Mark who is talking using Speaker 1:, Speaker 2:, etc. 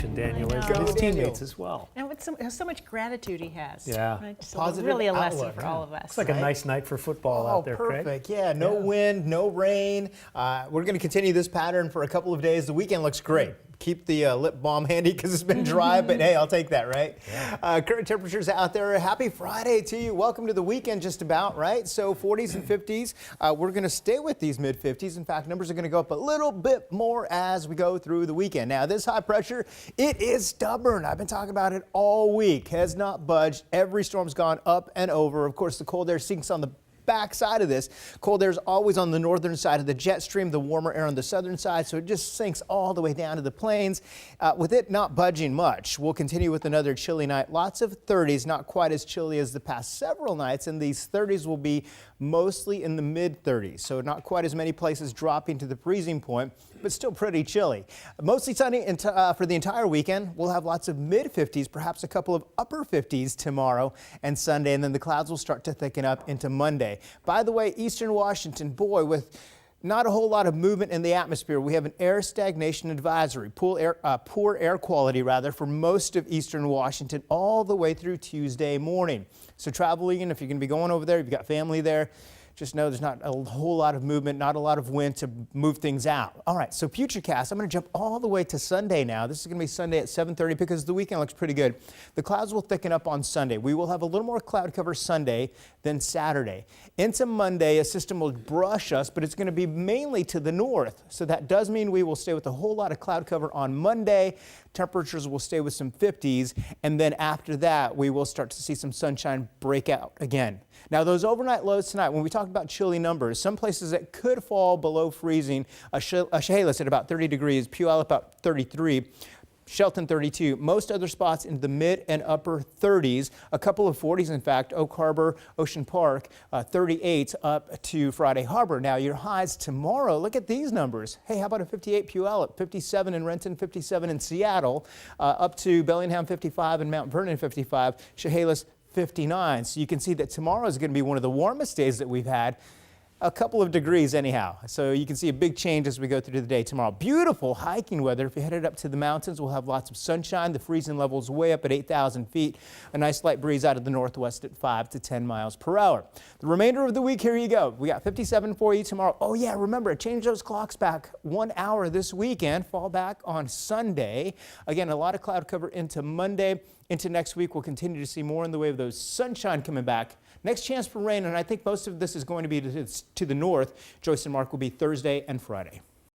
Speaker 1: Daniel is, and his teammates as well.
Speaker 2: And with so much gratitude he has.
Speaker 1: Yeah.
Speaker 2: Right? Just
Speaker 3: Positive
Speaker 2: really a lesson
Speaker 3: outlook,
Speaker 2: for all of us.
Speaker 1: It's like a nice night for football out there, Craig.
Speaker 3: Perfect. Yeah, no wind, no rain. We're going to continue this pattern for a couple of days. The weekend looks great. Keep the lip balm handy because it's been dry, but hey, I'll take that, right? Yeah. Current temperatures out there. Happy Friday to you. Welcome to the weekend just about, right? So 40s and 50s. We're going to stay with these mid-50s. In fact, numbers are going to go up a little bit more as we go through the weekend. Now, this high pressure, it is stubborn. I've been talking about it all week. Has not budged. Every storm's gone up and over. Of course, the cold air sinks on the back side of this. Cold air is always on the northern side of the jet stream, the warmer air on the southern side, so it just sinks all the way down to the plains. With it not budging much, we'll continue with another chilly night. Lots of 30s, not quite as chilly as the past several nights, and these 30s will be mostly in the mid 30s, so not quite as many places dropping to the freezing point, but still pretty chilly. Mostly sunny for the entire weekend. We'll have lots of mid 50s, perhaps a couple of upper 50s tomorrow and Sunday, and then the clouds will start to thicken up into Monday. By the way, eastern Washington, boy, with not a whole lot of movement in the atmosphere. We have an air stagnation advisory, poor air quality rather, for most of eastern Washington all the way through Tuesday morning. So traveling, if you're going to be going over there, if you've got family there, just know there's not a whole lot of movement, not a lot of wind to move things out. All right, so Futurecast, I'm going to jump all the way to Sunday now. This is going to be Sunday at 7:30 because the weekend looks pretty good. The clouds will thicken up on Sunday. We will have a little more cloud cover Sunday than Saturday. Into Monday, a system will brush us, but it's going to be mainly to the north. So that does mean we will stay with a whole lot of cloud cover on Monday. Temperatures will stay with some 50s, and then after that, we will start to see some sunshine break out again. Now, those overnight lows tonight, when we talk about chilly numbers, some places that could fall below freezing, Chehalis at about 30 degrees, Puyallup about 33, Shelton 32, most other spots in the mid and upper 30s, a couple of 40s in fact, Oak Harbor, Ocean Park, 38 up to Friday Harbor. Now your highs tomorrow, look at these numbers. Hey, how about a 58 Puyallup, 57 in Renton, 57 in Seattle, up to Bellingham 55 and Mount Vernon 55, Chehalis 59. So you can see that tomorrow is going to be one of the warmest days that we've had. A couple of degrees anyhow. So you can see a big change as we go through the day tomorrow. Beautiful hiking weather. If you headed up to the mountains, we'll have lots of sunshine. The freezing level's way up at 8,000 feet. A nice light breeze out of the northwest at 5 to 10 miles per hour. The remainder of the week, here you go. We got 57 for you tomorrow. Oh yeah, remember, change those clocks back 1 hour this weekend. Fall back on Sunday. Again, a lot of cloud cover into Monday. Into next week, we'll continue to see more in the way of those sunshine coming back. Next chance for rain, and I think most of this is going to be to the north. Joyce and Mark will be Thursday and Friday.